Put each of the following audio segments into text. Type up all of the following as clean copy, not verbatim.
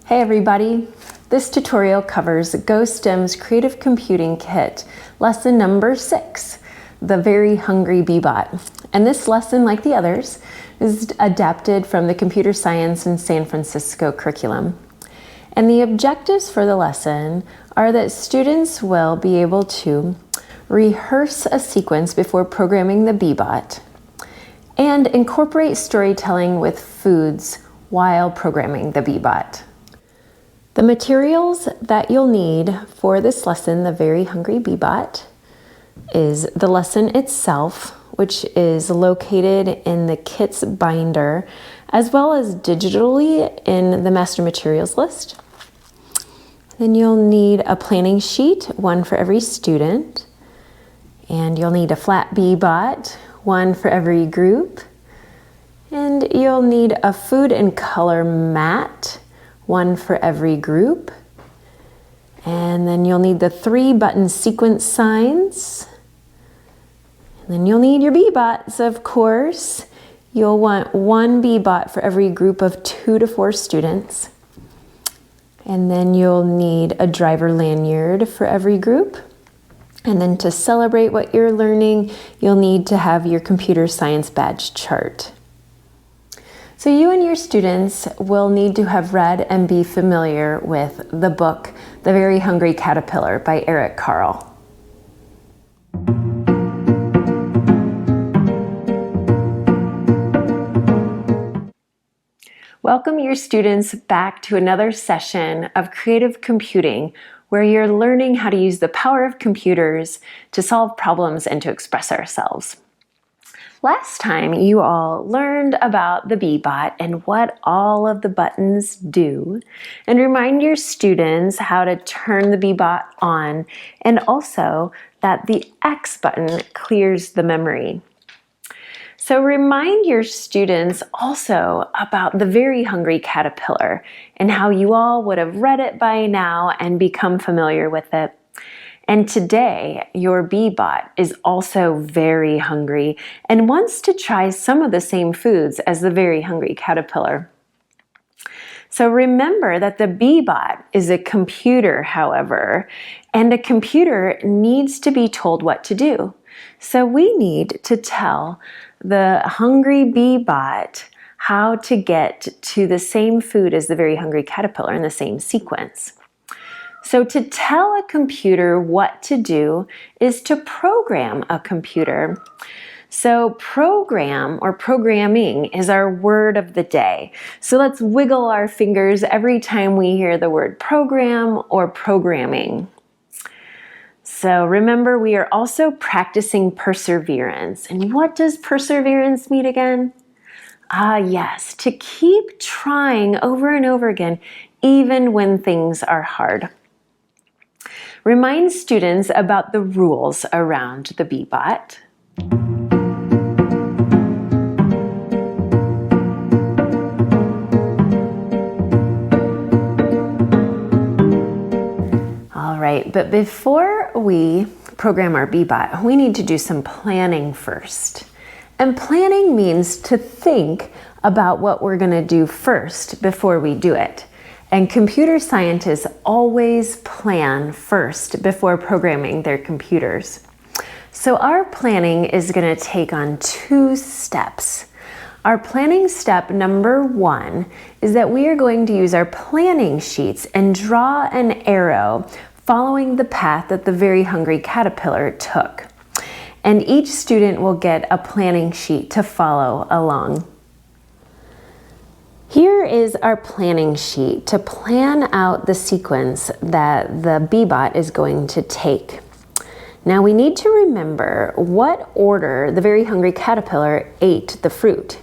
Hey everybody! This tutorial covers GoSTEM's Creative Computing Kit, lesson number 6, The Very Hungry Bee-Bot. And this lesson, like the others, is adapted from the Computer Science in San Francisco curriculum. And the objectives for the lesson are that students will be able to rehearse a sequence before programming the Bee-Bot and incorporate storytelling with foods while programming the Bee-Bot. The materials that you'll need for this lesson, The Very Hungry Bee-Bot, is the lesson itself, which is located in the kit's binder, as well as digitally in the master materials list. Then you'll need a planning sheet, one for every student, and you'll need a flat Bee-Bot, one for every group, and you'll need a food and color mat, one for every group. And then you'll need the 3 button sequence signs. And then you'll need your Bee-Bots, of course. You'll want 1 Bee-Bot for every group of 2 to 4 students. And then you'll need a driver lanyard for every group. And then to celebrate what you're learning, you'll need to have your computer science badge chart. So you and your students will need to have read and be familiar with the book, The Very Hungry Caterpillar by Eric Carle. Welcome your students back to another session of creative computing, where you're learning how to use the power of computers to solve problems and to express ourselves. Last time, you all learned about the Bee-Bot and what all of the buttons do, and remind your students how to turn the Bee-Bot on, and also that the X button clears the memory. So remind your students also about The Very Hungry Caterpillar and how you all would have read it by now and become familiar with it. And today, your Bee-Bot is also very hungry and wants to try some of the same foods as the Very Hungry Caterpillar. So remember that the Bee-Bot is a computer, however, and a computer needs to be told what to do. So we need to tell the hungry Bee-Bot how to get to the same food as the Very Hungry Caterpillar in the same sequence. So to tell a computer what to do is to program a computer. So program or programming is our word of the day. So let's wiggle our fingers every time we hear the word program or programming. So remember, we are also practicing perseverance. And what does perseverance mean again? Ah, yes, to keep trying over and over again, even when things are hard. Remind students about the rules around the Bee-Bot. All right, but before we program our Bee-Bot, we need to do some planning first. And planning means to think about what we're going to do first before we do it. And computer scientists always plan first before programming their computers. So our planning is going to take on 2 steps. Our planning step number 1 is that we are going to use our planning sheets and draw an arrow following the path that the Very Hungry Caterpillar took. And each student will get a planning sheet to follow along. Here is our planning sheet to plan out the sequence that the Bee-Bot is going to take. Now we need to remember what order the Very Hungry Caterpillar ate the fruit.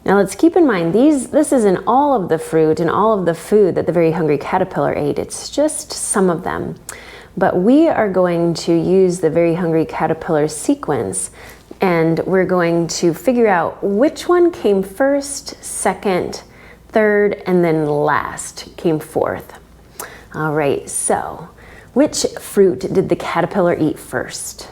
Now let's keep in mind, this isn't all of the fruit and all of the food that the Very Hungry Caterpillar ate. It's just some of them. But we are going to use the Very Hungry Caterpillar sequence, and we're going to figure out which one came first, second, third, and then last came fourth. All right, so which fruit did the caterpillar eat first?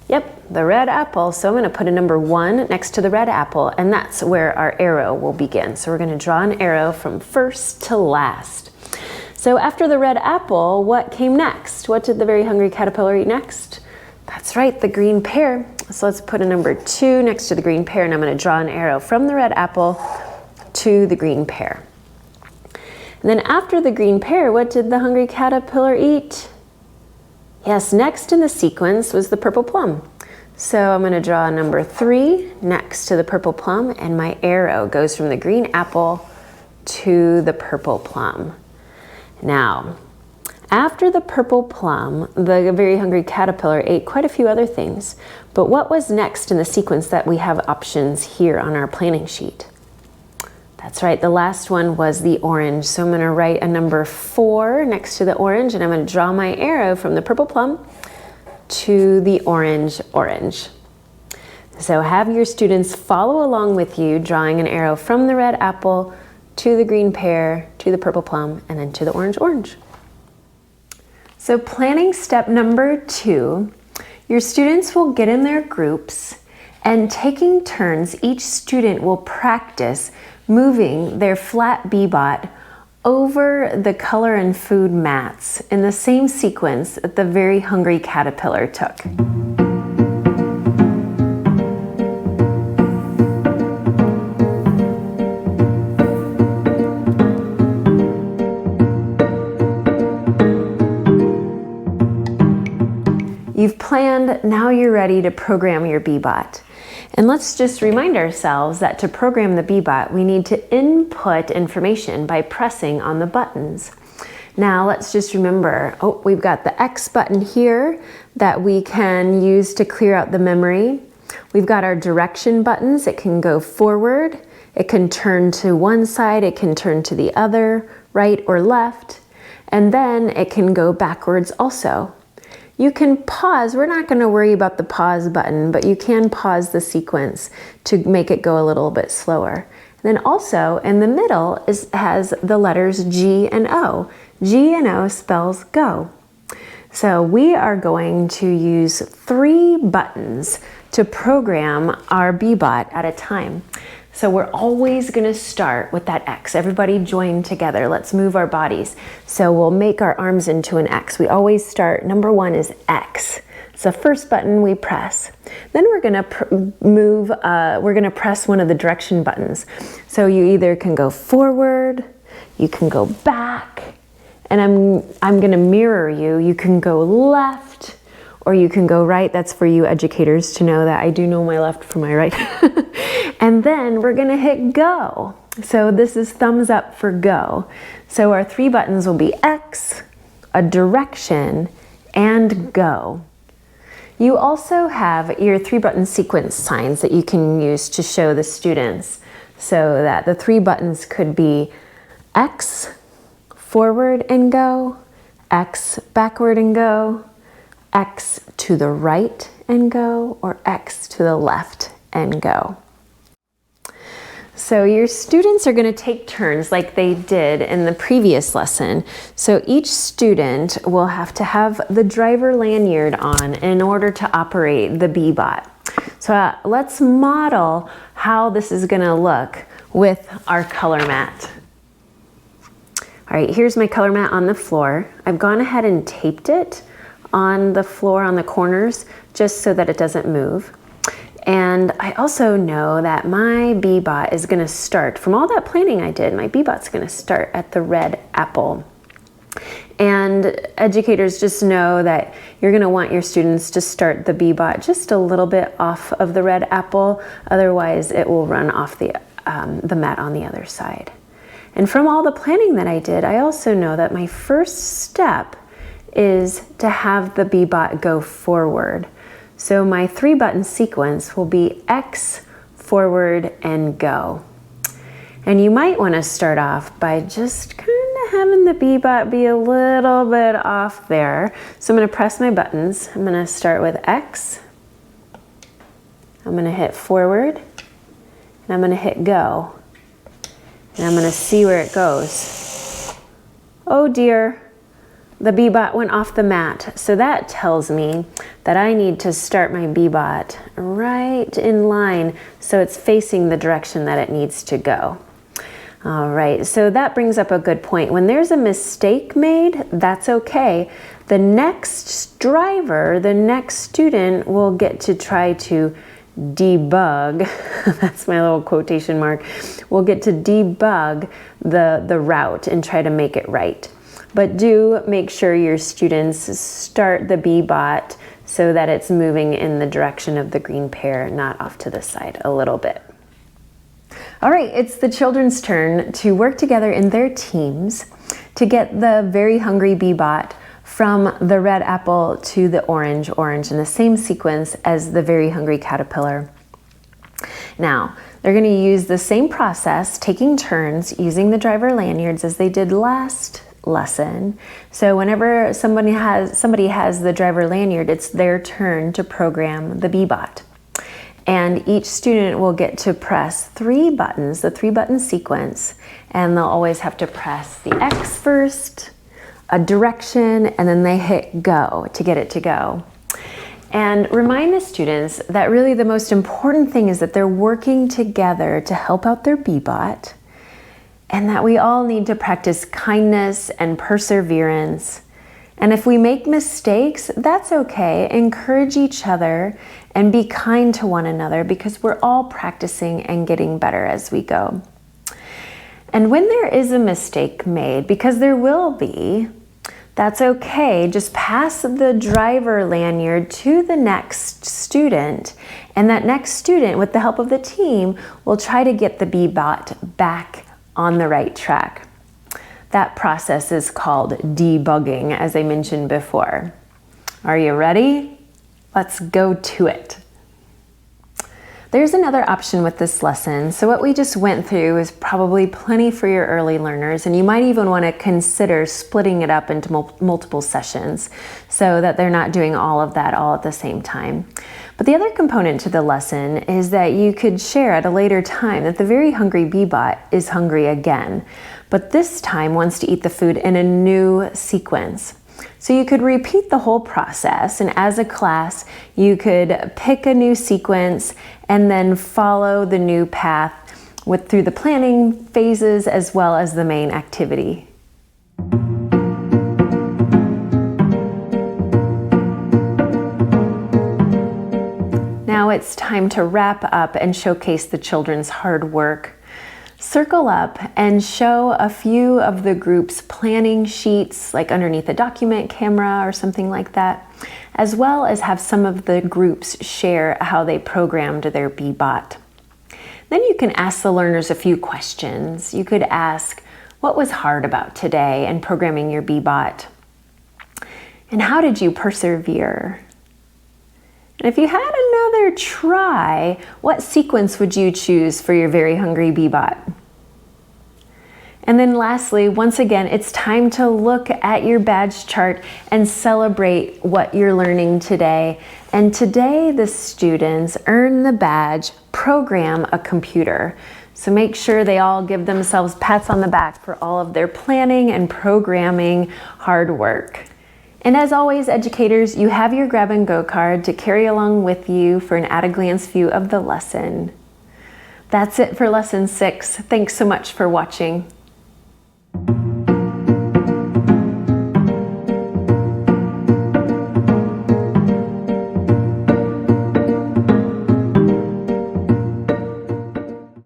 Yep, the red apple. So I'm going to put a number 1 next to the red apple, and that's where our arrow will begin. So we're going to draw an arrow from first to last. So after the red apple, what came next? What did the very hungry caterpillar eat next? That's right, the green pear. So let's put a number 2 next to the green pear, and I'm going to draw an arrow from the red apple to the green pear. And then after the green pear, what did the hungry caterpillar eat? Yes, next in the sequence was the purple plum. So I'm going to draw number 3 next to the purple plum, and my arrow goes from the green apple to the purple plum. Now, after the purple plum, the very hungry caterpillar ate quite a few other things. But what was next in the sequence that we have options here on our planning sheet? That's right, the last one was the orange. So I'm going to write a number 4 next to the orange, and I'm going to draw my arrow from the purple plum to the orange. So have your students follow along with you, drawing an arrow from the red apple to the green pear, to the purple plum, and then to the orange. So planning step number 2, your students will get in their groups, and taking turns, each student will practice moving their flat B-Bot over the color and food mats in the same sequence that the very hungry caterpillar took. You've planned, now you're ready to program your B-Bot. And let's just remind ourselves that to program the B-Bot, we need to input information by pressing on the buttons. Now let's just remember, we've got the X button here that we can use to clear out the memory. We've got our direction buttons. It can go forward, it can turn to one side, it can turn to the other, right or left, and then it can go backwards also. You can pause. We're not going to worry about the pause button, but you can pause the sequence to make it go a little bit slower. And then also in the middle has the letters G and O. G and O spells go. So we are going to use 3 buttons to program our B-Bot at a time. So we're always going to start with that X. Everybody join together. Let's move our bodies. So we'll make our arms into an X. We always start, number 1 is X. It's the first button we press. Then we're going to press one of the direction buttons. So you either can go forward, you can go back, and I'm going to mirror you. You can go left, or you can go right. That's for you educators to know that I do know my left from my right. And then we're going to hit go. So this is thumbs up for go. So our 3 buttons will be X, a direction, and go. You also have your 3-button sequence signs that you can use to show the students, so that the 3 buttons could be X, forward and go, X, backward and go, X to the right and go, or X to the left and go. So your students are going to take turns like they did in the previous lesson. So each student will have to have the driver lanyard on in order to operate the B-Bot. So let's model how this is going to look with our color mat. All right, here's my color mat on the floor. I've gone ahead and taped it on the floor on the corners just so that it doesn't move. And I also know that my B-Bot is going to start, from all that planning I did, my B-Bot's going to start at the red apple. And educators, just know that you're going to want your students to start the B-Bot just a little bit off of the red apple, otherwise it will run off the mat on the other side. And from all the planning that I did, I also know that my first step is to have the B-Bot go forward. So my 3-button sequence will be X, forward, and go. And you might want to start off by just kind of having the B-Bot be a little bit off there. So I'm going to press my buttons. I'm going to start with X. I'm going to hit forward. And I'm going to hit go. And I'm going to see where it goes. Oh dear. the B-Bot went off the mat. So that tells me that I need to start my B-Bot right in line so it's facing the direction that it needs to go. All right, so that brings up a good point. When there's a mistake made, that's okay. The next driver, the next student will get to try to debug, that's my little quotation mark, will get to debug the route and try to make it right. But do make sure your students start the B-Bot so that it's moving in the direction of the green pair, not off to the side a little bit. All right, it's the children's turn to work together in their teams to get the very hungry B-Bot from the red apple to the orange in the same sequence as the very hungry caterpillar. Now, they're going to use the same process, taking turns using the driver lanyards as they did last lesson. So whenever somebody has the driver lanyard, it's their turn to program the B-Bot. And each student will get to press 3 buttons, the 3-button sequence, and they'll always have to press the X first, a direction, and then they hit go to get it to go. And remind the students that really the most important thing is that they're working together to help out their B-Bot, and that we all need to practice kindness and perseverance. And if we make mistakes, that's okay. Encourage each other and be kind to one another because we're all practicing and getting better as we go. And when there is a mistake made, because there will be, that's okay. Just pass the driver lanyard to the next student, and that next student, with the help of the team, will try to get the B-Bot back on the right track. That process is called debugging, as I mentioned before. Are you ready? Let's go to it. There's another option with this lesson. So what we just went through is probably plenty for your early learners, and you might even want to consider splitting it up into multiple sessions so that they're not doing all of that all at the same time. But the other component to the lesson is that you could share at a later time that the very hungry B-Bot is hungry again, but this time wants to eat the food in a new sequence. So you could repeat the whole process, and as a class, you could pick a new sequence and then follow the new path through the planning phases as well as the main activity. Now it's time to wrap up and showcase the children's hard work. Circle up and show a few of the group's planning sheets, like underneath a document camera or something like that, as well as have some of the groups share how they programmed their B-Bot. Then you can ask the learners a few questions. You could ask, what was hard about today in programming your B-Bot? And how did you persevere? And if you had another try, what sequence would you choose for your very hungry B-Bot? And then lastly, once again, it's time to look at your badge chart and celebrate what you're learning today. And today, the students earn the badge, program a computer. So make sure they all give themselves pats on the back for all of their planning and programming hard work. And as always, educators, you have your grab and go card to carry along with you for an at-a-glance view of the lesson. That's it for lesson 6. Thanks so much for watching.